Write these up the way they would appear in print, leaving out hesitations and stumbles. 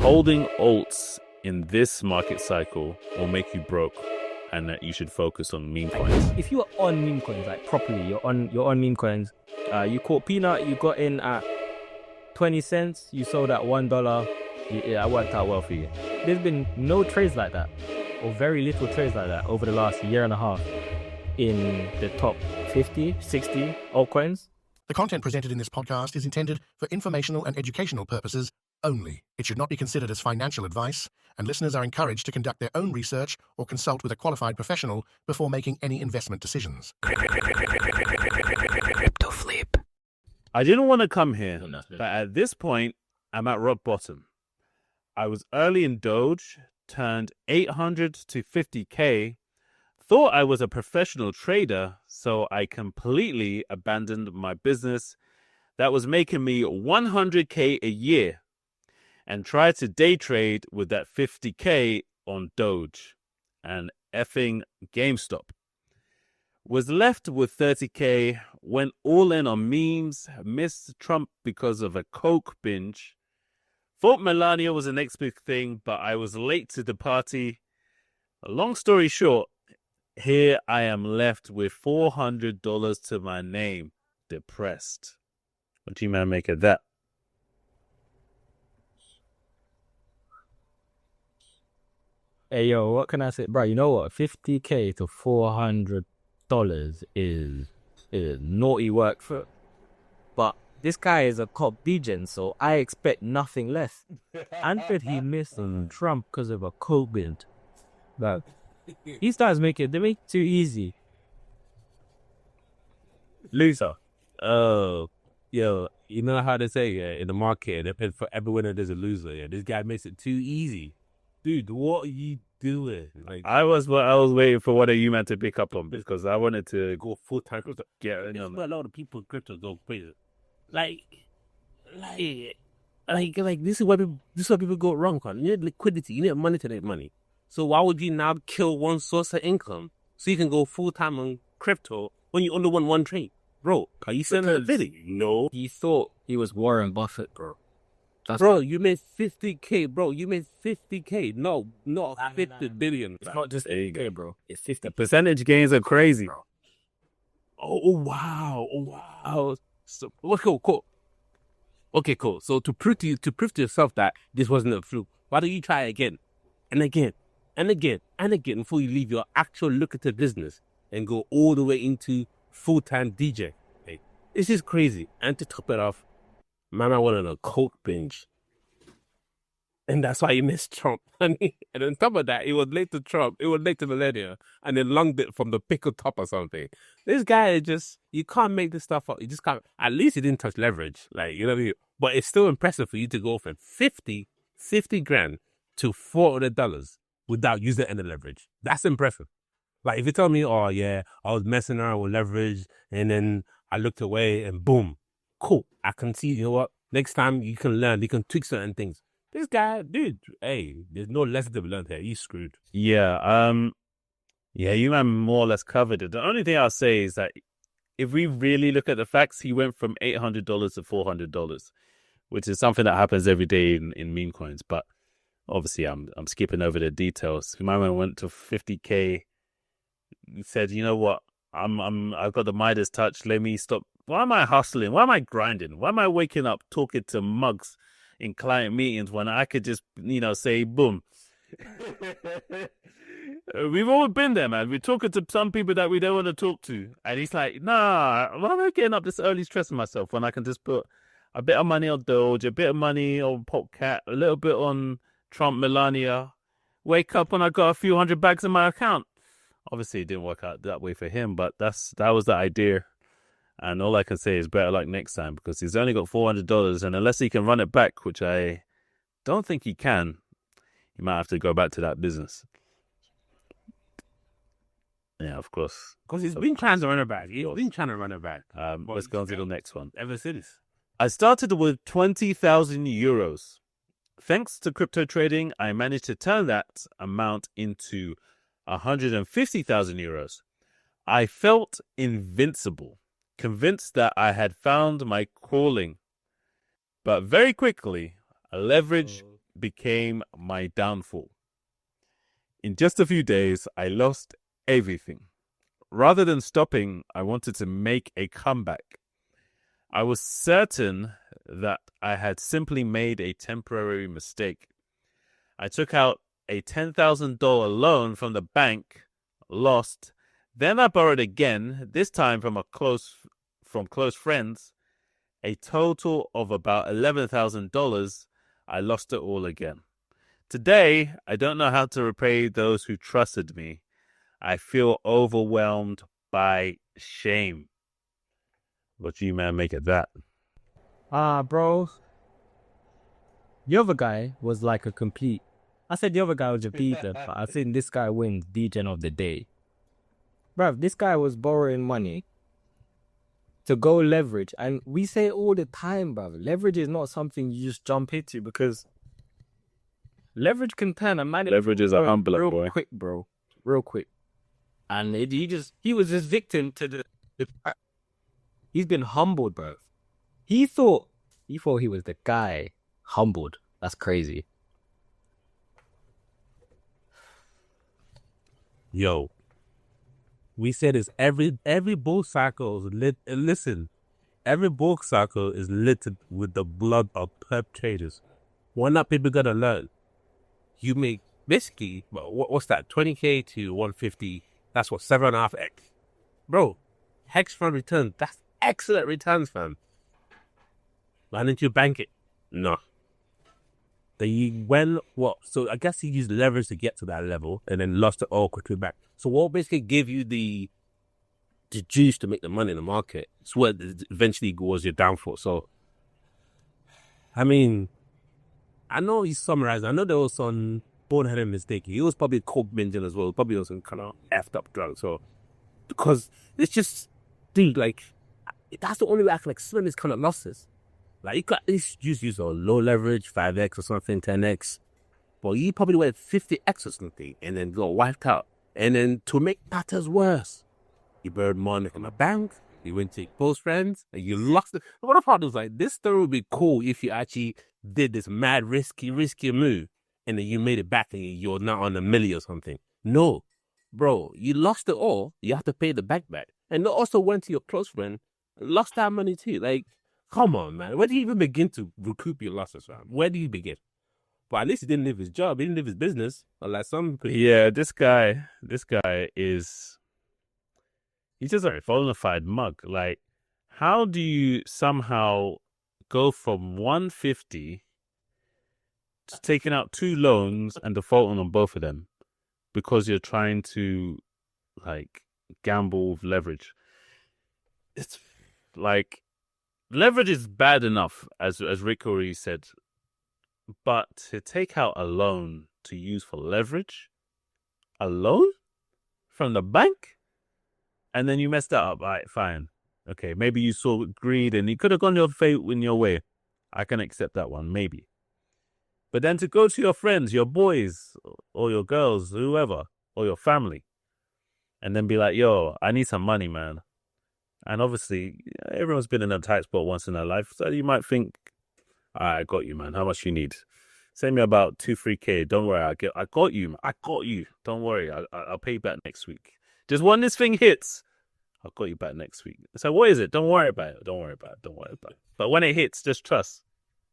Holding alts in this market cycle will make you broke, and that you should focus on meme coins. If you are on meme coins, like properly, you're on meme coins. You caught peanut, you got in at 20 cents, you sold at $1. Yeah, it worked out well for you. There's been no trades like that, or very little trades like that over the last year and a half in the top 50, 60 altcoins. The content presented in this podcast is intended for informational and educational purposes only. It should not be considered as financial advice, and listeners are encouraged to conduct their own research or consult with a qualified professional before making any investment decisions. Crypto flip. I didn't want to come here, but at this point, I'm at rock bottom. I was early in Doge, turned 800 to 50K, thought I was a professional trader, so I completely abandoned my business that was making me 100K a year and tried to day trade with that 50K on Doge and effing GameStop. Was left with 30K, went all in on memes, missed Trump because of a Coke binge, thought Melania was the next big thing, but I was late to the party. Long story short, here I am left with $400 to my name, depressed. What do you man make of that? Hey, yo, what can I say? Bro, you know what? 50K to $400 is naughty work for. But this guy is a cop degen, so I expect nothing less. And that he missed Trump because of a COVID. Like, he starts they make it too easy. Loser. Oh, yo, you know how they say, yeah, in the market, for every winner there's a loser. Yeah, this guy makes it too easy. Dude, what are you doing? Like, I was waiting for one of you man to pick up on, because I wanted to go full time crypto. get A on. lot of people in crypto go crazy. Like this is where people go wrong. You need liquidity. You need money to make money. So why would you now kill one source of income so you can go full time on crypto when you only want one trade, bro? Are you sending a video? No, He thought he was Warren Buffett, bro. bro. You made 50K, bro. You made 50K. No, not 50 billion. It's not just 50K, bro. It's 50. The percentage gains are crazy. Oh wow. So cool. Okay, cool. So to prove to yourself that this wasn't a fluke, why don't you try again and again and again and again before you leave your actual lucrative business and go all the way into full-time DJ? Hey, this is crazy. And to top it off, man went on a Coke binge. And that's why he missed Trump. And on top of that, it was late to Trump, it was late to Melania, and then lunged it from the pickle top or something. This guy is just, you can't make this stuff up. You just can't. At least he didn't touch leverage. Like, you know what I mean? But it's still impressive for you to go from 50 grand to $400 without using any leverage. That's impressive. Like, if you tell me, oh yeah, I was messing around with leverage and then I looked away and boom, cool. I can see, you know what? Next time you can learn, you can tweak certain things. This guy, dude, hey, there's no lesson to be learned here. He's screwed. Yeah, you man more or less covered it. The only thing I'll say is that if we really look at the facts, he went from $800 to $400, which is something that happens every day in meme coins. But obviously, I'm skipping over the details. My man went to 50K. He said, you know what? I've got the Midas touch. Let me stop. Why am I hustling? Why am I grinding? Why am I waking up talking to mugs in client meetings when I could just, say boom? We've all been there, man. We're talking to some people that we don't want to talk to, and he's like, nah, why am I getting up this early stressing myself when I can just put a bit of money on Doge, a bit of money on Popcat, a little bit on Trump, Melania, wake up and I got a few $100 bags in my account. Obviously it didn't work out that way for him, but that was the idea. And all I can say is better luck next time, because he's only got $400, and unless he can run it back, which I don't think he can, he might have to go back to that business. Yeah, of course. Because he's been trying to run it back. Let's go on to the next one. Ever since. I started with 20,000 euros. Thanks to crypto trading, I managed to turn that amount into 150,000 euros. I felt invincible, convinced that I had found my calling. But very quickly, a leverage became my downfall. In just a few days, I lost everything. Rather than stopping, I wanted to make a comeback. I was certain that I had simply made a temporary mistake. I took out a $10,000 loan from the bank, lost. Then I borrowed again, this time from close friends, a total of about $11,000. I lost it all again. Today, I don't know how to repay those who trusted me. I feel overwhelmed by shame. What do you, man, make of that? Bro. The other guy was like a complete... I said the other guy was a beater, but I think this guy wins degen of the day. Bruv, this guy was borrowing money to go leverage. And we say all the time, bruv, leverage is not something you just jump into, because leverage can turn a man... Leverage is a humbler, real boy. Quick, bro. Real quick. And he was just victim to the... He's been humbled, bro. He thought he was the guy. Humbled. That's crazy. Yo, we said this every bull cycle is lit. Listen, every bull cycle is littered with the blood of perpetrators. When that people gonna learn? You make basically what's that? 20K to 150. That's what 7.5x, bro. Hex fund returns. That's excellent returns, fam. Why didn't you bank it? No. So I guess he used leverage to get to that level and then lost it all quickly back. So what basically gave you the juice to make the money in the market? It's what eventually was your downfall. So, I mean, I know he summarized. I know there was some boneheaded mistake. He was probably coke binging as well. Probably was some kind of effed up drug. So, because it's just, dude, like, that's the only way I can swim this kind of losses. Like, you could at least use a low leverage, 5x or something, 10x. But you probably went 50x or something and then got wiped out. And then to make matters worse, you borrowed money from a bank, you went to close friends, and you lost it. What if I was like, this story would be cool if you actually did this mad risky move and then you made it back and you're now on a milli or something. No, bro, you lost it all. You have to pay the bank back. And you also went to your close friend, lost that money too. Like, come on, man. Where do you even begin to recoup your losses, man? Where do you begin? But at least he didn't leave his job. He didn't leave his business. Unlike some people. Yeah, this guy is... He's just a bona fide mug. Like, how do you somehow go from 150 to taking out 2 loans and defaulting on both of them because you're trying to, like, gamble with leverage? It's like, leverage is bad enough, as Rick already said, but to take out a loan to use for leverage, a loan from the bank, and then you messed that up. All right, fine. Okay, maybe you saw greed and you could have gone in your way. I can accept that one, maybe. But then to go to your friends, your boys, or your girls, whoever, or your family, and then be like, yo, I need some money, man. And obviously, everyone's been in a tight spot once in their life, so you might think, all right, I got you, man. How much you need? Send me about 2-3K. Don't worry, I got you, man. I got you. Don't worry, I'll pay you back next week. Just when this thing hits, I'll got you back next week. So what is it? Don't worry about it. Don't worry about it. Don't worry about it. But when it hits, just trust.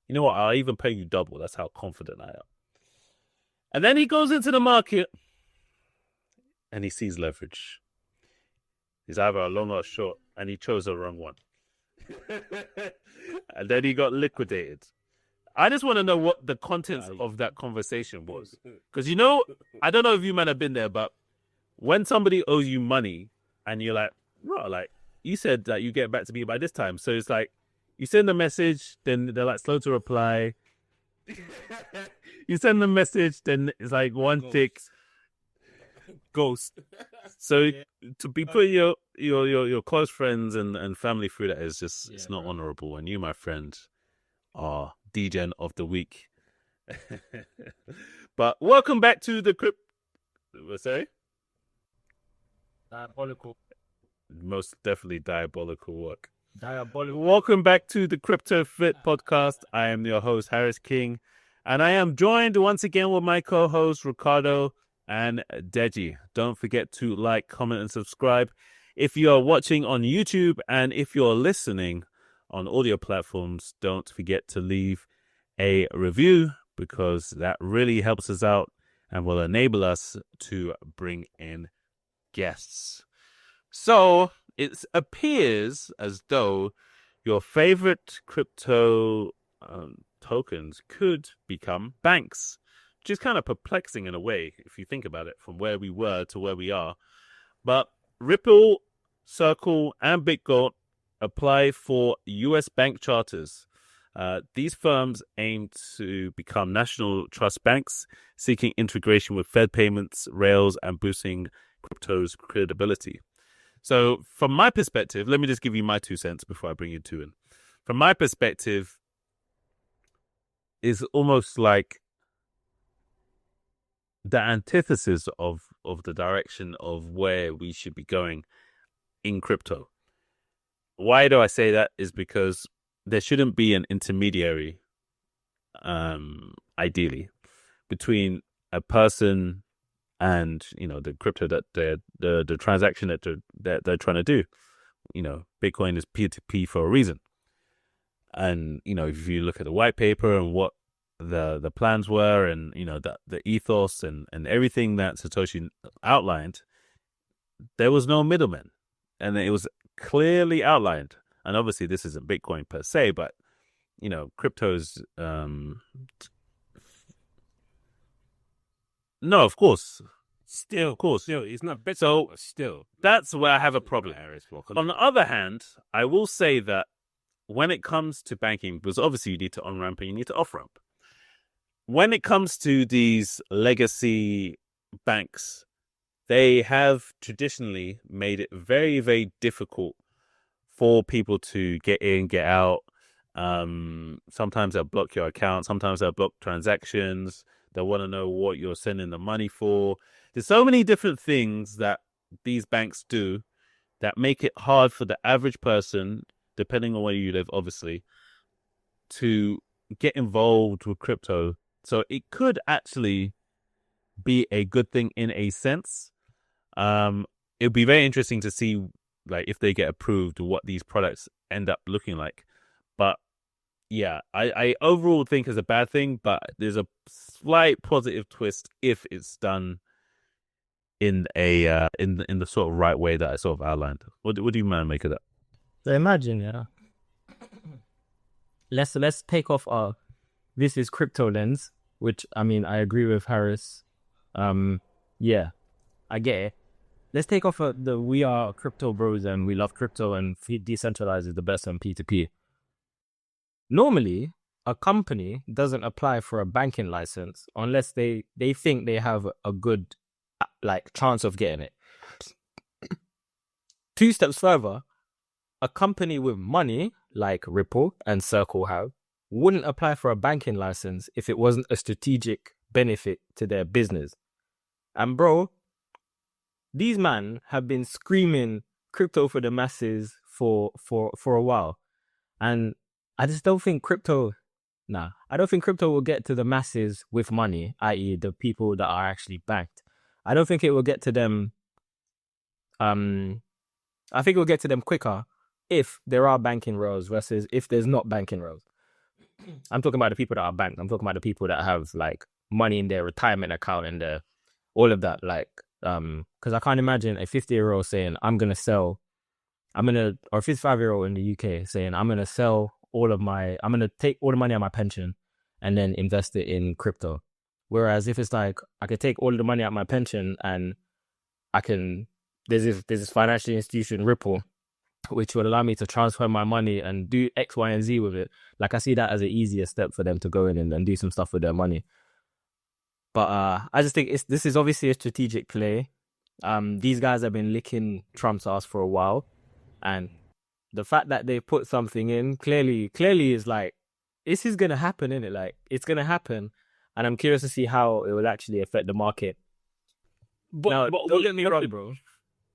You know what? I'll even pay you double. That's how confident I am. And then he goes into the market and he sees leverage. He's either a long or a short, and he chose the wrong one. And then he got liquidated. I just want to know what the contents of that conversation was. Because, you know, I don't know if you men have been there, but when somebody owes you money and you're like, bro, like, you said that you get back to me by this time. So it's like, you send a message, then they're like slow to reply. You send the message, then it's like one tick. Ghost. So to be putting your close friends and family through that is just, it's not honorable. And you, my friend, are degen of the week. But welcome back to the sorry? Diabolical. Most definitely diabolical work. Diabolical. Welcome back to the Crypto Fit podcast. I am your host, Harris King. And I am joined once again with my co-hosts Ricardo and Deji. Don't forget to like, comment, and subscribe if you are watching on YouTube, and if you're listening on audio platforms, don't forget to leave a review, because that really helps us out and will enable us to bring in guests. So it appears as though your favorite crypto tokens could become banks, which is kind of perplexing in a way if you think about it, from where we were to where we are. But Ripple, Circle, and BitGold apply for U.S. bank charters. These firms aim to become national trust banks, seeking integration with Fed payments, rails, and boosting crypto's credibility. So from my perspective, let me just give you my 2 cents before I bring you two in. From my perspective, is almost like the antithesis of the direction of where we should be going in crypto. Why do I say that? Is because there shouldn't be an intermediary, ideally, between a person and, you know, the crypto that the transaction that they're trying to do. You know, Bitcoin is peer-to-peer for a reason. And, you know, if you look at the white paper and what the plans were, and, you know, the ethos and everything that Satoshi outlined, there was no middleman. And it was clearly outlined. And obviously this isn't Bitcoin per se, but, you know, crypto's... No, of course. Still, of course, it's not Bitcoin. So still, that's where I have a problem. On the other hand, I will say that when it comes to banking, because obviously you need to on-ramp and you need to off-ramp. When it comes to these legacy banks, they have traditionally made it very, very difficult for people to get in, get out. Sometimes they'll block your account. Sometimes they'll block transactions. They want to know what you're sending the money for. There's so many different things that these banks do that make it hard for the average person, depending on where you live, obviously, to get involved with crypto. So it could actually be a good thing in a sense. It'd be very interesting to see, like, if they get approved, what these products end up looking like. But yeah, I overall think it's a bad thing, but there's a slight positive twist if it's done in a in the sort of right way that I sort of outlined. What do you man make of that? So imagine, yeah. Let's take off our this is crypto lens, which, I mean, I agree with Harris. Yeah, I get it. Let's take off the we are crypto bros and we love crypto and decentralized is the best on P2P. Normally, a company doesn't apply for a banking license unless they think they have a good chance of getting it. 2 steps further, a company with money like Ripple and Circle have wouldn't apply for a banking license if it wasn't a strategic benefit to their business. And bro, these men have been screaming crypto for the masses for a while. And I just don't think crypto will get to the masses with money, i.e. the people that are actually backed. I don't think it will get to them. I think it will get to them quicker if there are banking rails versus if there's not banking rails. I'm talking about the people that are banked. I'm talking about the people that have like money in their retirement account and all of that. Like, because I can't imagine a 50-year-old saying, or a 55-year-old in the UK saying, I'm going to take all the money out of my pension and then invest it in crypto. Whereas if it's like, I could take all of the money out of my pension and there's this financial institution, Ripple, which would allow me to transfer my money and do X, Y, and Z with it. Like, I see that as an easier step for them to go in and do some stuff with their money. But I just think this is obviously a strategic play. These guys have been licking Trump's ass for a while. And the fact that they put something in clearly is like, this is going to happen, isn't it? Like, it's going to happen. And I'm curious to see how it will actually affect the market. But don't get me wrong, bro.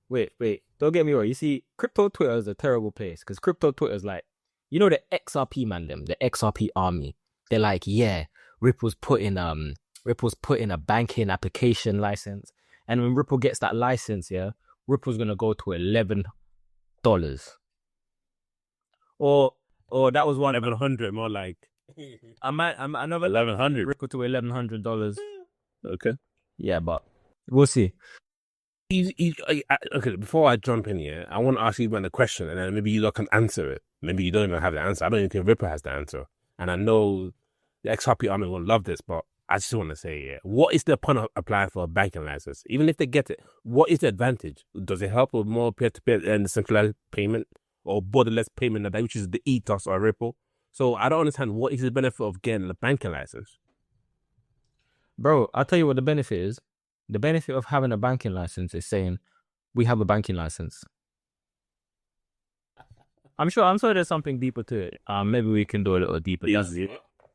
Wait. Don't get me wrong. You see, crypto Twitter is a terrible place because crypto Twitter is like, you know, the XRP man, the XRP army. They're like, yeah, Ripple's put in a banking application license, and when Ripple gets that license, yeah, Ripple's gonna go to $11. Or that was one 1100, more like I'm another 1100. Ripple to $1,100. Okay. Yeah, but we'll see. Okay, before I jump in here, I want to ask you a question, and then maybe you lot can answer it. Maybe you don't even have the answer. I don't even think Ripple has the answer. And I know the XRP army will love this, but I just want to say, yeah, what is the point of applying for a banking license? Even if they get it, what is the advantage? Does it help with more peer-to-peer and decentralized payment or borderless payment, which is the ethos or Ripple? So I don't understand what is the benefit of getting a banking license. Bro, I'll tell you what the benefit is. The benefit of having a banking license is saying, we have a banking license. I'm sure there's something deeper to it. Maybe we can do a little deeper.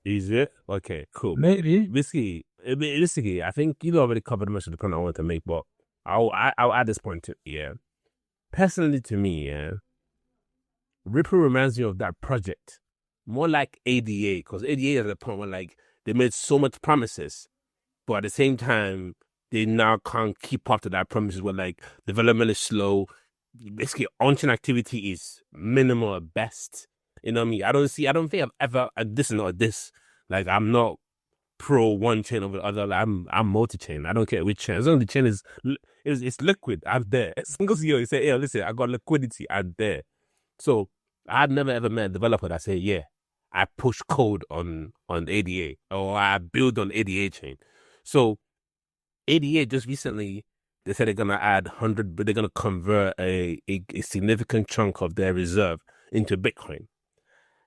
Easy. Okay, cool. Maybe. Risky. I think you already covered much of the point I wanted to make, but I'll add this point to, yeah. Personally to me, yeah, Ripple reminds me of that project. More like ADA, because ADA is at the point where like they made so much promises, but at the same time, they now can't keep up to that promises where like development is slow. Basically, on-chain activity is minimal at best. You know what I mean? I don't think I've ever, this is not this. Like, I'm not pro one chain over the other. Like, I'm multi-chain. I don't care which chain. As long as the chain is liquid, I'm there. As long as you say, yeah, listen, I got liquidity, I'm there. So, I've never ever met a developer that say, yeah, I push code on ADA or I build on ADA chain. So, ADA just recently, they said they're going to add 100, but they're going to convert a significant chunk of their reserve into Bitcoin.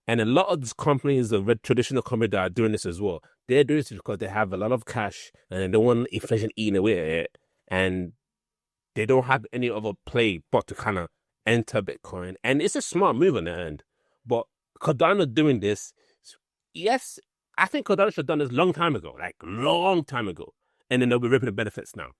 And a lot of these companies, the traditional companies that are doing this as well, they're doing this because they have a lot of cash and they don't want inflation eating away at it. And they don't have any other play but to kind of enter Bitcoin. And it's a smart move on their end. But Cardano doing this, yes, I think Cardano should have done this long time ago. And then they'll be ripping the benefits now.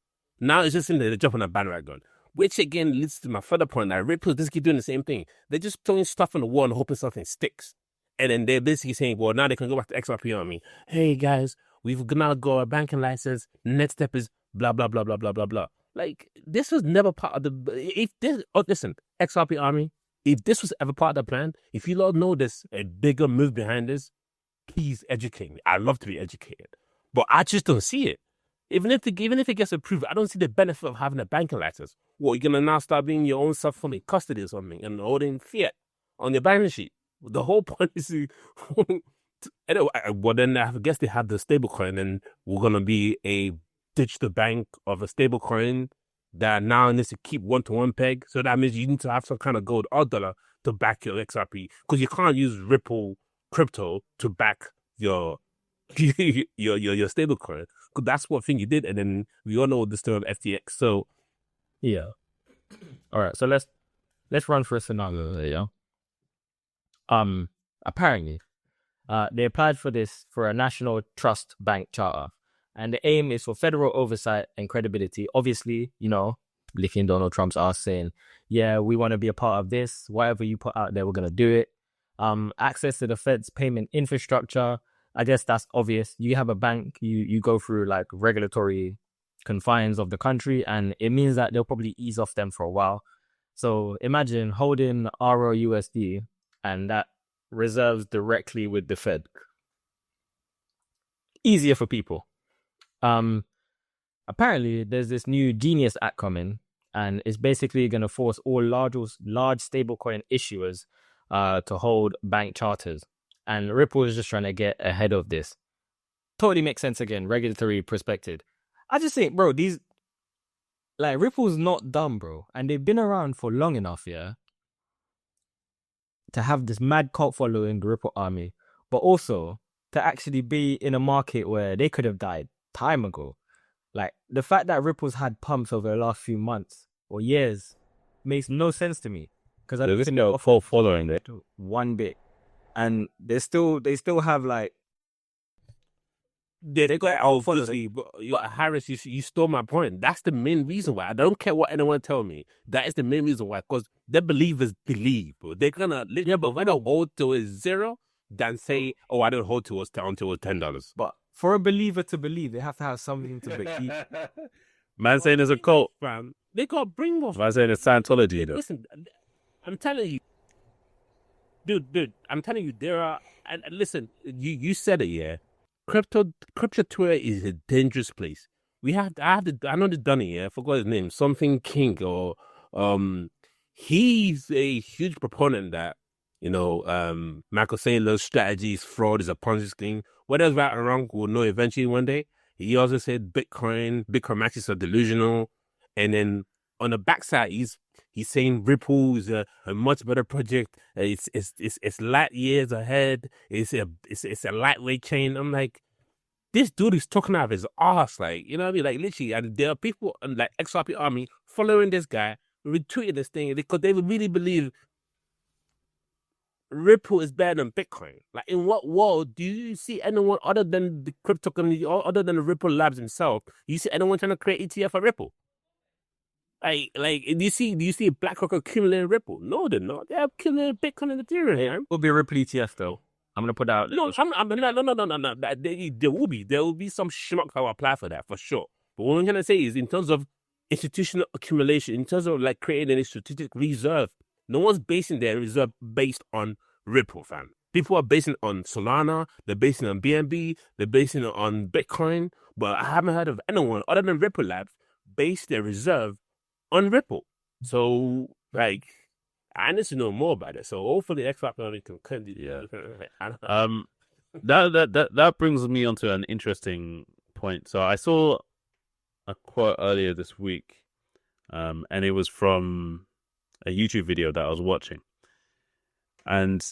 Now it's just in there, they jump on a bandwagon. Which again leads to my further point that Ripple just keep doing the same thing. They're just throwing stuff on the wall and hoping something sticks. And then they're basically saying, well, now they can go back to XRP on me. Hey guys, we've now got a banking license. Next step is blah, blah, blah, blah, blah, blah, blah. Like, this was never part of listen, XRP army, if this was ever part of the plan, if you all know there's a bigger move behind this, please educate me. I'd love to be educated. But I just don't see it. Even if it gets approved, I don't see the benefit of having a banking license. What, you're going to now start being your own self-funding custody or something and holding fiat on your balance sheet. The whole point is anyway, well, then I guess they have the stablecoin and we're going to be a digital bank of a stablecoin that now needs to keep one-to-one peg. So that means you need to have some kind of gold or dollar to back your XRP because you can't use Ripple crypto to back your stablecoin. Because that's what thing you did, and then we all know the story of FTX. So, yeah. All right. So let's run for a scenario there, yeah. Apparently, they applied for this for a national trust bank charter, and the aim is for federal oversight and credibility. Obviously, licking Donald Trump's ass, saying, "Yeah, we want to be a part of this. Whatever you put out there, we're gonna do it." Access to the Fed's payment infrastructure. I guess that's obvious. You have a bank, you go through like regulatory confines of the country, and it means that they'll probably ease off them for a while. So imagine holding ROUSD and that reserves directly with the Fed. Easier for people. Apparently, there's this new Genius Act coming, and it's basically going to force all large stablecoin issuers to hold bank charters. And Ripple is just trying to get ahead of this. Totally makes sense again, regulatory perspective. I just think, bro, Ripple's not dumb, bro. And they've been around for long enough, yeah, to have this mad cult following, the Ripple army, but also to actually be in a market where they could have died time ago. Like, the fact that Ripple's had pumps over the last few months or years makes no sense to me. Because I don't think they're following it one bit. And they still have like, yeah, they got obviously, but Harris, you stole my point. That's the main reason why. I don't care what anyone tell me. That is the main reason why. Because the believers believe, bro. They're gonna, but when I hold to is zero, than say, oh, I don't hold to us until it was $10. But For a believer to believe, they have to have something to believe. Man saying it's a cult. Fam, they got brainwashed. Man saying it's Scientology, though. Listen, I'm telling you, dude, I'm telling you, there are. And listen, you said it, yeah. Crypto Twitter is a dangerous place. I know the Dunny, yeah. I forgot his name, something King or He's a huge proponent that Michael Saylor's strategy is fraud, is a Ponzi scheme. Whether it's right or wrong, we'll know eventually one day. He also said Bitcoin matches are delusional, and then on the backside, he's saying Ripple is a much better project. It's light years ahead. It's a lightweight chain. I'm like, this dude is talking out of his ass, like, you know what I mean? Like, literally, and there are people like XRP Army following this guy, retweeting this thing because they really believe Ripple is better than Bitcoin. Like, in what world do you see anyone other than the crypto community, or other than the Ripple Labs himself? You see anyone trying to create ETF for Ripple? Like, do you see BlackRock accumulating Ripple? No, they're not. They're accumulating Bitcoin and Ethereum here. Will be a Ripple ETF though. I'm gonna put out. No. There will be some schmuck who will apply for that for sure. But what I'm trying to say is, in terms of institutional accumulation, in terms of like creating a strategic reserve, no one's basing their reserve based on Ripple, fam. People are basing it on Solana, they're basing it on BNB, they're basing it on Bitcoin, but I haven't heard of anyone other than Ripple Labs base their reserve on Ripple. So, like, I need to know more about it. So hopefully XRP can do. Yeah. That brings me onto an interesting point. So I saw a quote earlier this week, and it was from a YouTube video that I was watching. And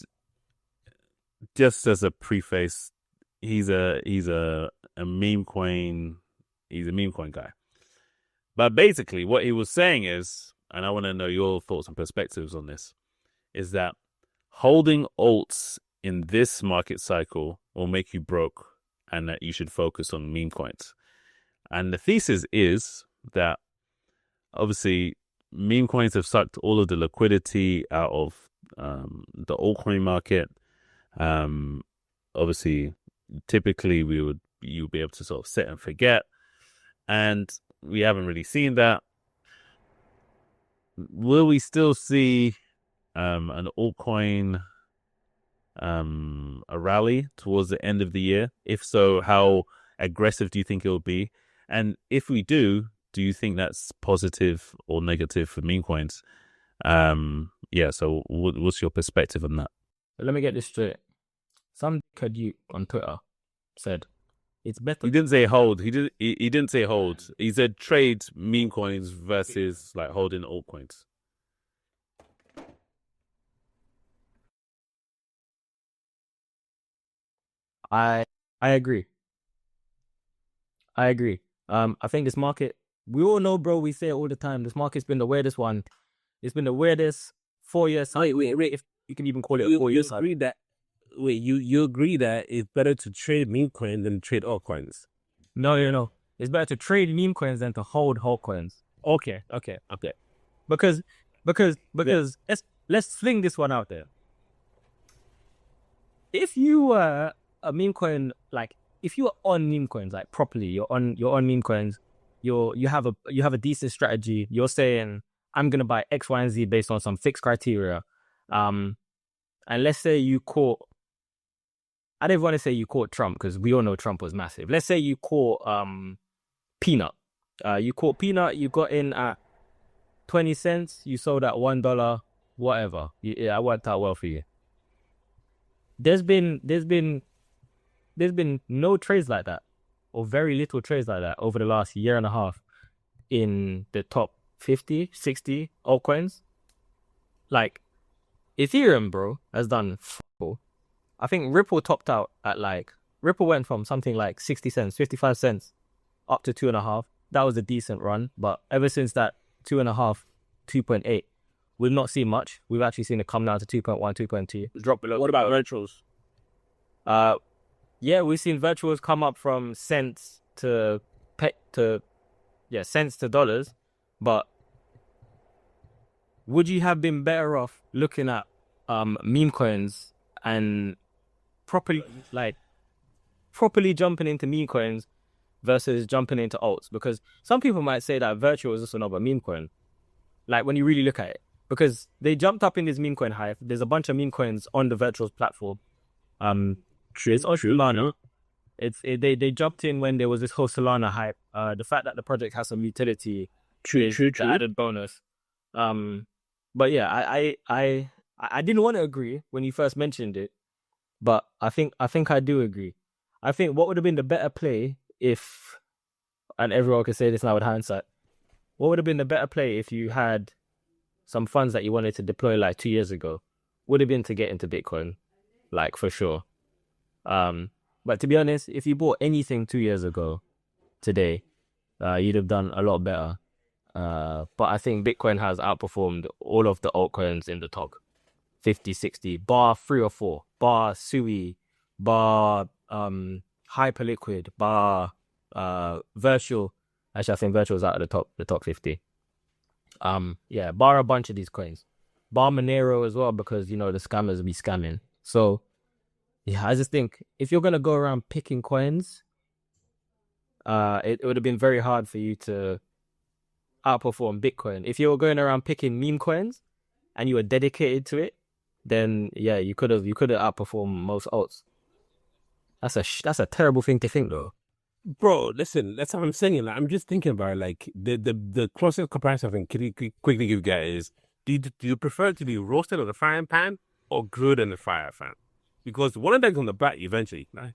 just as a preface, he's a meme coin guy. But basically what he was saying is, and I want to know your thoughts and perspectives on this, is that holding alts in this market cycle will make you broke and that you should focus on meme coins. And the thesis is that obviously meme coins have sucked all of the liquidity out of the altcoin market. Obviously, typically you'll be able to sort of sit and forget, and we haven't really seen that. Will we still see an altcoin a rally towards the end of the year? If so, how aggressive do you think it will be? And if we do you think that's positive or negative for meme coins? So what's your perspective on that? Let me get this straight. Some dickhead on Twitter said it's better. He didn't say hold. He didn't say hold. He said trade meme coins versus like holding altcoins. I agree. I think this market, we all know, bro, we say it all the time, this market's been the weirdest one. It's been the weirdest 4 years. Wait, if you can even call it a 4 years. You agree that it's better to trade meme coins than trade altcoins? No. It's better to trade meme coins than to hold altcoins. Okay. Because let's fling this one out there. If you were a meme coin, like if you are on meme coins, like properly, you're on meme coins, you have a decent strategy. You're saying, I'm gonna buy X, Y, and Z based on some fixed criteria. And let's say you caught, I don't want to say you caught Trump because we all know Trump was massive. Let's say you caught Peanut. You caught Peanut, you got in at 20 cents, you sold at $1, whatever. Yeah, it worked out well for you. There's been no trades like that, or very little trades like that over the last year and a half in the top 50, 60 altcoins. Like, Ethereum, bro, has done full. I think Ripple topped out at Ripple went from something like 60 cents, 55 cents up to 2.5. That was a decent run. But ever since that 2.5, 2.8, we've not seen much. We've actually seen it come down to 2.1, 2.2. Drop below. What about virtuals? Yeah, we've seen virtuals come up from cents to cents to dollars. But would you have been better off looking at meme coins and properly properly jumping into meme coins versus jumping into alts? Because some people might say that virtual is just another meme coin. Like when you really look at it, because they jumped up in this meme coin hype. There's a bunch of meme coins on the Virtuals platform. It's on Solana. They jumped in when there was this whole Solana hype. The fact that the project has some utility is the added bonus. But yeah, I didn't want to agree when you first mentioned it, but I think I do agree. I think what would have been the better play if, and everyone can say this now with hindsight, what would have been the better play if you had some funds that you wanted to deploy like 2 years ago? Would have been to get into Bitcoin, like for sure. But to be honest, if you bought anything 2 years ago, today, you'd have done a lot better. But I think Bitcoin has outperformed all of the altcoins in the top 50, 60, bar 3 or 4, bar Sui, bar Hyperliquid, bar Virtual. Actually, I think Virtual is out of the top 50. Yeah, bar a bunch of these coins. Bar Monero as well, because, you know, the scammers be scamming. So, yeah, I just think if you're going to go around picking coins, it would have been very hard for you to outperform Bitcoin. If you were going around picking meme coins and you were dedicated to it, then yeah, you could have outperformed most alts. That's a terrible thing to think, though. Bro, listen, that's what I'm saying. Like, I'm just thinking about it, like the closest comparison I can quickly give you guys is: do you prefer to be roasted on the frying pan or grilled in the fire pan? Because one of them's on the back eventually. Right?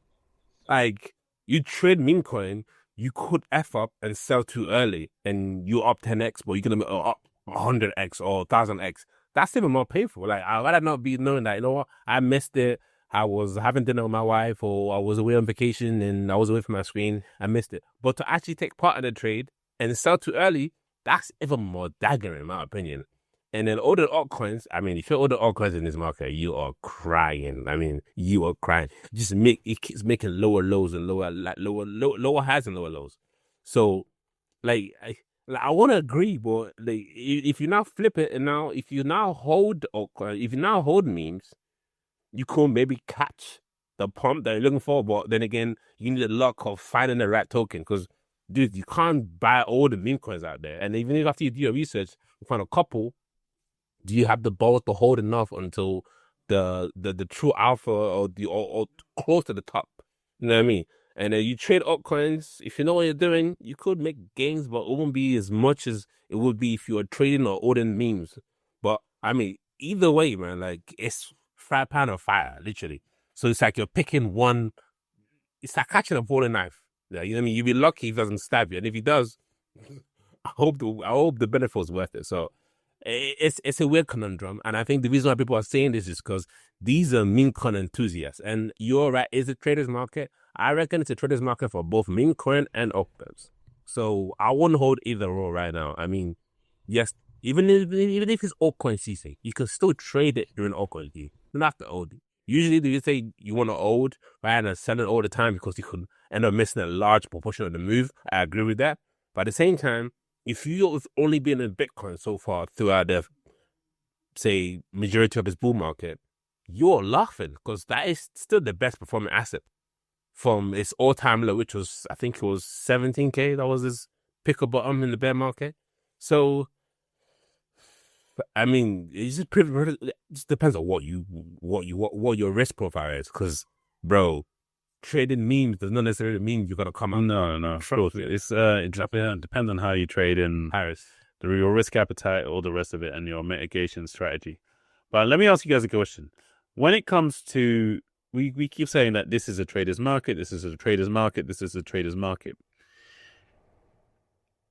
Like, you trade meme coin, you could F up and sell too early, and you up 10x, but you're gonna up 100x or 1000x. That's even more painful. Like, I'd rather not be knowing that, you know what, I missed it. I was having dinner with my wife, or I was away on vacation and I was away from my screen. I missed it. But to actually take part in the trade and sell too early, that's even more dagger in my opinion. And then all the altcoins, I mean, if you're all the altcoins in this market, you are crying. I mean, you are crying. It keeps making lower lows and lower highs and lower lows. So, like I want to agree, but like, if you now flip it and now if you now hold altcoins, if you now hold memes, you could maybe catch the pump that you're looking for. But then again, you need the luck of finding the right token, because, dude, you can't buy all the meme coins out there. And even if after you do your research, you find a couple, do you have the balls to hold enough until the true alpha or close to the top? You know what I mean? And you trade altcoins. If you know what you're doing, you could make gains, but it won't be as much as it would be if you were trading or holding memes. But I mean, either way, man, like, it's fry pan or fire, literally. So it's like you're picking one. It's like catching a boiling knife. Yeah, you know what I mean? You'd be lucky if he doesn't stab you, and if he does, I hope the benefit was worth it. So it's a weird conundrum, and I think the reason why people are saying this is because these are meme coin enthusiasts. And you're right, is it traders market? I reckon it's a traders market for both meme coin and altcoins. So I wouldn't hold either or right now. I mean, yes, even if it's altcoin ceasing, you can still trade it during altcoin. You don't have to hold it. Usually, do you say you want to hold rather than sell it all the time because you could end up missing a large proportion of the move? I agree with that. But at the same time, if you've only been in Bitcoin so far throughout the, say, majority of this bull market, you're laughing, because that is still the best performing asset from its all-time low, which was, I think it was 17K. That was his pick or bottom in the bear market. So, I mean, it just depends on what your risk profile is. Because, bro, trading memes does not necessarily mean you're gonna come out. No. It's depends on how you trade in your risk appetite, all the rest of it, and your mitigation strategy. But let me ask you guys a question. When it comes to, we keep saying that this is a trader's market, this is a trader's market, this is a trader's market.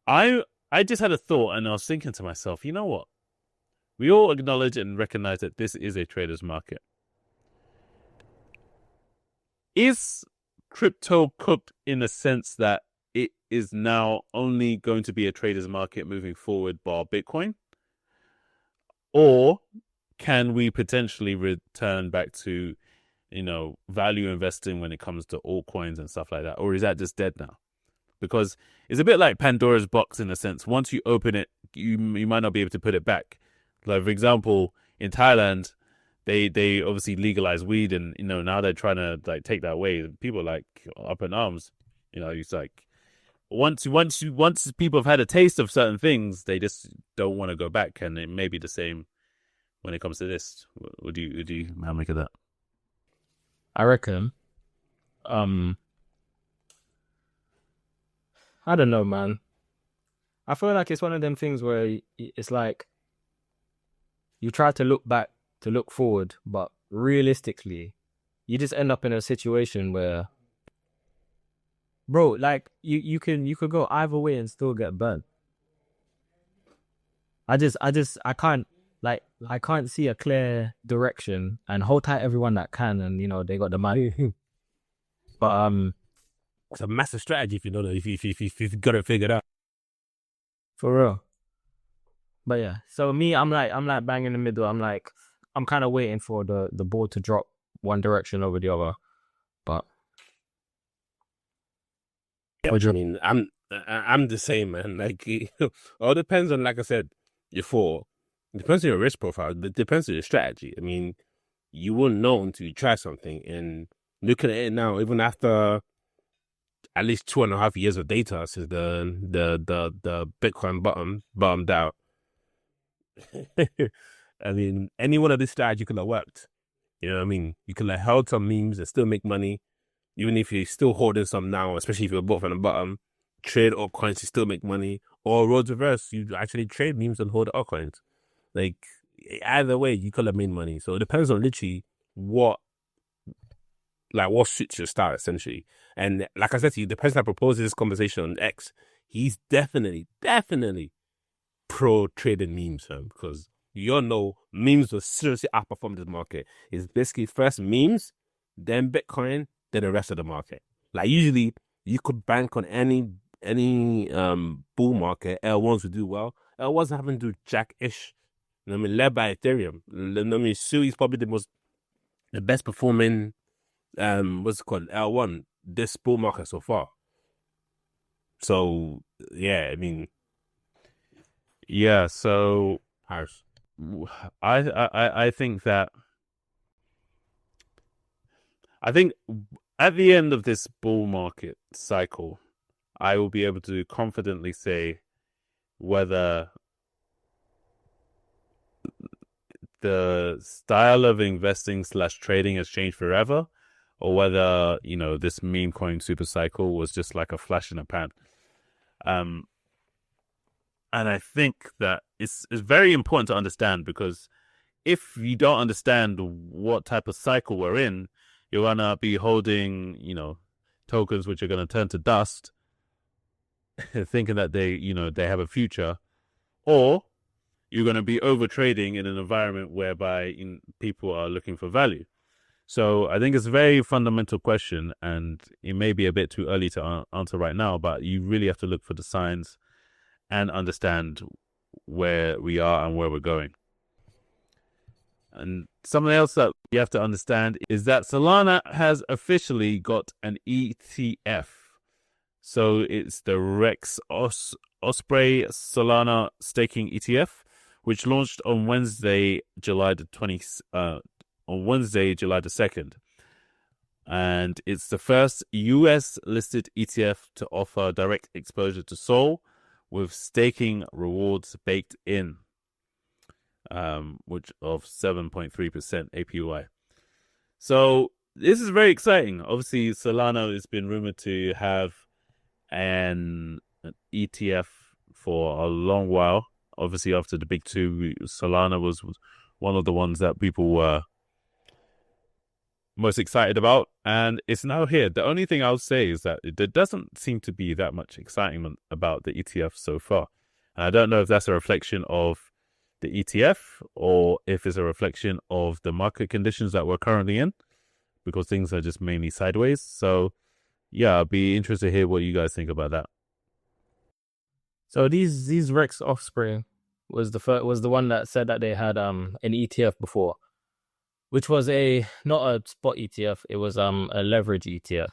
I just had a thought, and I was thinking to myself, you know what? We all acknowledge and recognize that this is a trader's market. Is crypto cooked in the sense that it is now only going to be a trader's market moving forward, bar Bitcoin? Or can we potentially return back to, value investing when it comes to altcoins and stuff like that? Or is that just dead now? Because it's a bit like Pandora's box in a sense. Once you open it, you might not be able to put it back. Like, for example, in Thailand, they obviously legalized weed, and now they're trying to like take that away. People are like up in arms. It's like once people have had a taste of certain things, they just don't want to go back, and it may be the same when it comes to this. What do you make of that? I reckon. I don't know, man. I feel like it's one of them things where it's like you try to look back to look forward, but realistically, you just end up in a situation where, bro, like you could go either way and still get burnt. I can't see a clear direction, and hold tight everyone that can, and they got the money. But it's a massive strategy if you know that, if you've got it figured out. For real. But yeah, so me, I'm like bang in the middle. I'm kind of waiting for the ball to drop one direction over the other. But yeah, I mean, I'm the same, man. Like, all depends on, like I said before, it depends on your risk profile. It depends on your strategy. I mean, you won't know until you try something. And looking at it now, even after at least 2.5 years of data since the Bitcoin bottomed out, I mean, any one of these strategies could have worked. You know what I mean? You could have held some memes and still make money, even if you're still holding some now, especially if you're bought from the bottom. Trade altcoins, you still make money. Or roads reverse, you actually trade memes and hold altcoins. Like, either way, you could have made money. So it depends on literally what suits your style, essentially. And like I said to you, the person that proposes this conversation on X, he's definitely pro trading memes, because you all know memes will seriously outperform this market. It's basically first memes, then Bitcoin, then the rest of the market. Like, usually you could bank on any bull market. L1s would do well. L1s haven't do jack-ish. Led by Ethereum. Sui's probably the best performing what's it called, L1 this bull market so far. So yeah, I mean, yeah. So Harris, I think that at the end of this bull market cycle, I will be able to confidently say whether the style of investing / trading has changed forever, or whether, this meme coin super cycle was just like a flash in the pan. And I think that it's very important to understand, because if you don't understand what type of cycle we're in, you're going to be holding, tokens which are going to turn to dust, thinking that they have a future, or you're going to be over trading in an environment whereby people are looking for value. So I think it's a very fundamental question, and it may be a bit too early to answer right now, but you really have to look for the signs and understand where we are and where we're going. And something else that you have to understand is that Solana has officially got an ETF. So it's the Rex Osprey Solana Staking ETF, which launched on Wednesday, July the 2nd. And it's the first US listed ETF to offer direct exposure to Sol with staking rewards baked in, which of 7.3% APY. So this is very exciting. Obviously, Solana has been rumored to have an ETF for a long while. Obviously, after the big two, Solana was one of the ones that people were most excited about, and it's now here. The only thing I'll say is that there doesn't seem to be that much excitement about the ETF so far. And I don't know if that's a reflection of the ETF or if it's a reflection of the market conditions that we're currently in, because things are just mainly sideways. So yeah, I'll be interested to hear what you guys think about that. So these Rex Offspring was the one that said that they had an ETF before, which was not a spot ETF. It was a leverage ETF.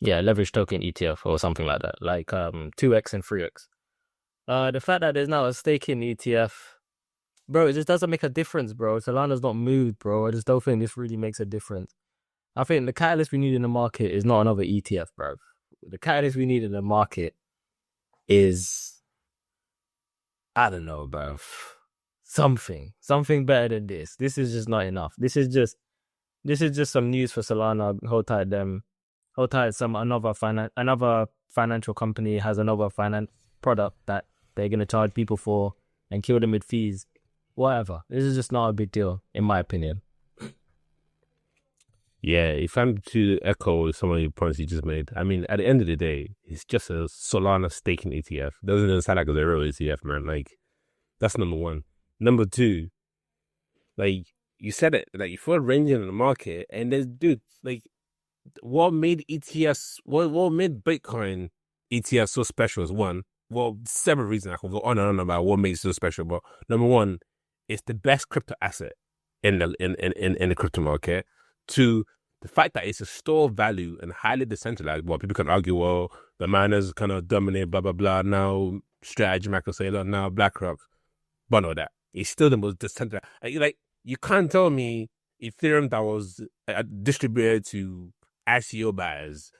Leverage token ETF or something like that, like 2x and 3x. The fact that there's now a staking ETF, Bro, it just doesn't make a difference, bro. Solana's not moved, bro. I just don't think this really makes a difference. I think the catalyst we need in the market is not another ETF, bro. The catalyst we need in the market is, I don't know, bro. Something better than this. This is just not enough. This is just some news for Solana. Hold tight, them. Hold tight. Another financial company has another product that they're gonna charge people for and kill them with fees. Whatever. This is just not a big deal, in my opinion. Yeah, if I'm to echo some of the points you just made, I mean, at the end of the day, it's just a Solana staking ETF. Doesn't even sound like a real ETF, man. Like, that's number one. Number two, like, you said it, like, if we're ranging in the market, and there's, dude, like, what made ETFs, what made Bitcoin ETFs so special is one, well, several reasons. I can go on and on about what makes it so special, but number one, it's the best crypto asset in the crypto market. Two, the fact that it's a store of value and highly decentralized. Well, people can argue, well, the miners kind of dominate, blah, blah, blah. Now, Strategy, Microsoft, now BlackRock. But no, that it's still the most decentralized. Like, you can't tell me Ethereum that was distributed to ICO buyers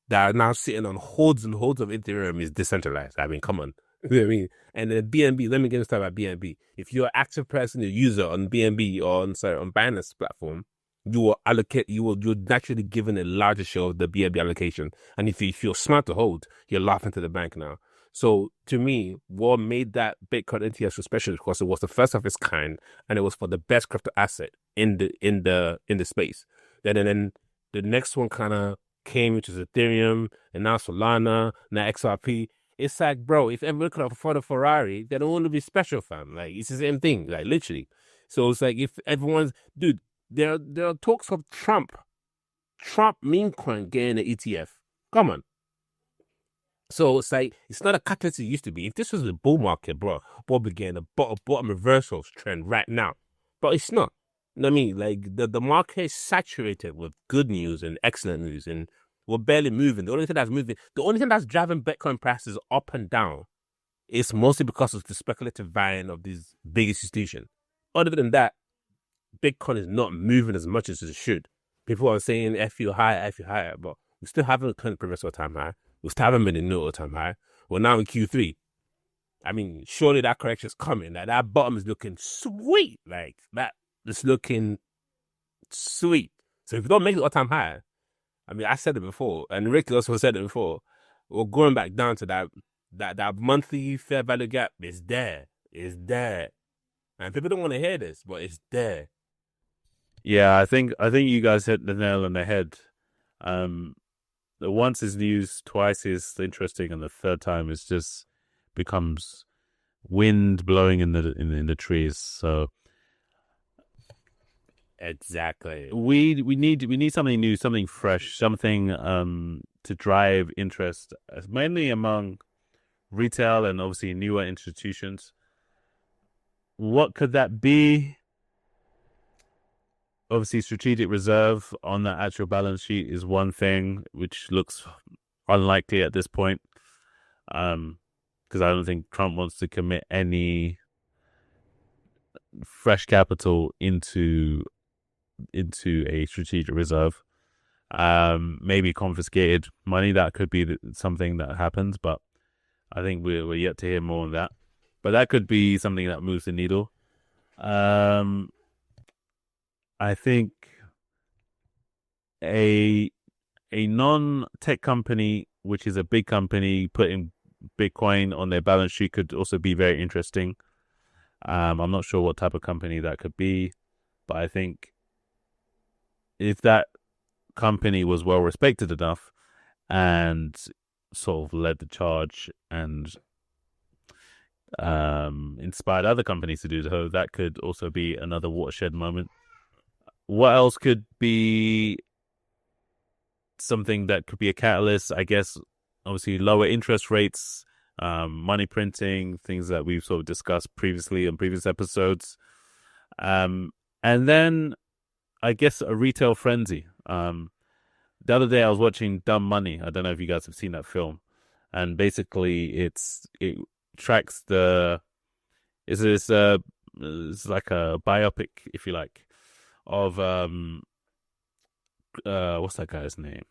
that are now sitting on hordes and hordes of Ethereum is decentralized. I mean, come on. You know what I mean? And then BNB, let me get started about BNB. If you're an active person, a user on BNB or on Binance platform, you're naturally given a larger share of the BNB allocation. And if you're smart to hold, you're laughing to the bank now. So to me, what made that Bitcoin ETF so special is because it was the first of its kind, and it was for the best crypto asset in the space. Then the next one kind of came, which is Ethereum, and now Solana, now XRP. It's like, bro, if everyone could afford a Ferrari, they don't want to be special, fam. Like, it's the same thing, like, literally. So it's like, if everyone's, dude, there are talks of Trump meme coin getting an ETF. Come on. So it's like, it's not a catalyst it used to be. If this was a bull market, bro, we'll be getting a bottom reversals trend right now. But it's not. You know what I mean? Like, the market is saturated with good news and excellent news, and we're barely moving. The only thing that's driving Bitcoin prices up and down is mostly because of the speculative buying of these big institutions. Other than that, Bitcoin is not moving as much as it should. People are saying F you higher, but we still haven't turned previous all-time high. We still haven't been in new all-time high. We're now in Q3. I mean, surely that correction is coming. Like, that bottom is looking sweet. Like, that is looking sweet. So if we don't make it all-time high, I mean, I said it before, and Rick also said it before, we're going back down to that monthly fair value gap. It's there. It's there. And people don't want to hear this, but it's there. Yeah, I think you guys hit the nail on the head. The once is news, twice is interesting, and the third time is just becomes wind blowing in the trees. So exactly, we need something new, something fresh, something to drive interest, mainly among retail and obviously newer institutions. What could that be? Obviously, strategic reserve on the actual balance sheet is one thing, which looks unlikely at this point, because I don't think Trump wants to commit any fresh capital into a strategic reserve. Maybe confiscated money, that could be something that happens, but I think we're yet to hear more on that. But that could be something that moves the needle. I think a non-tech company, which is a big company, putting Bitcoin on their balance sheet could also be very interesting. I'm not sure what type of company that could be, but I think if that company was well respected enough and sort of led the charge and inspired other companies to do so, that could also be another watershed moment. What else could be something that could be a catalyst? I guess, obviously, lower interest rates, money printing, things that we've sort of discussed previously in previous episodes. And then, I guess, a retail frenzy. The other day, I was watching Dumb Money. I don't know if you guys have seen that film. And basically, it tracks it's this It's like a biopic, if you like, of what's that guy's name?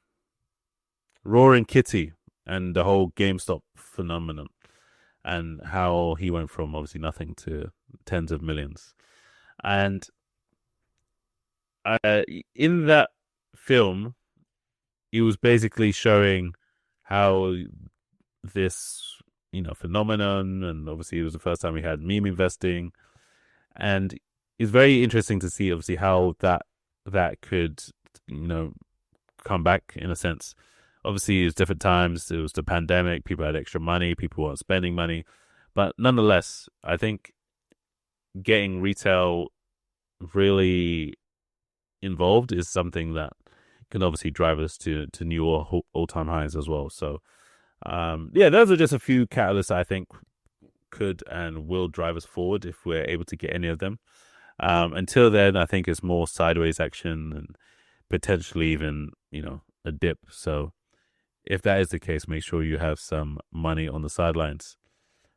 Roaring Kitty and the whole GameStop phenomenon, and how he went from obviously nothing to tens of millions. And in that film, he was basically showing how this, phenomenon, and obviously it was the first time we had meme investing, and it's very interesting to see obviously how that could, come back in a sense. Obviously, it was different times. It was the pandemic. People had extra money. People weren't spending money. But nonetheless, I think getting retail really involved is something that can obviously drive us to new all-time highs as well. So, those are just a few catalysts I think could and will drive us forward if we're able to get any of them. Until then, I think it's more sideways action and potentially even, a dip. So if that is the case, make sure you have some money on the sidelines.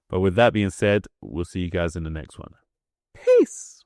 But with that being said, we'll see you guys in the next one. Peace.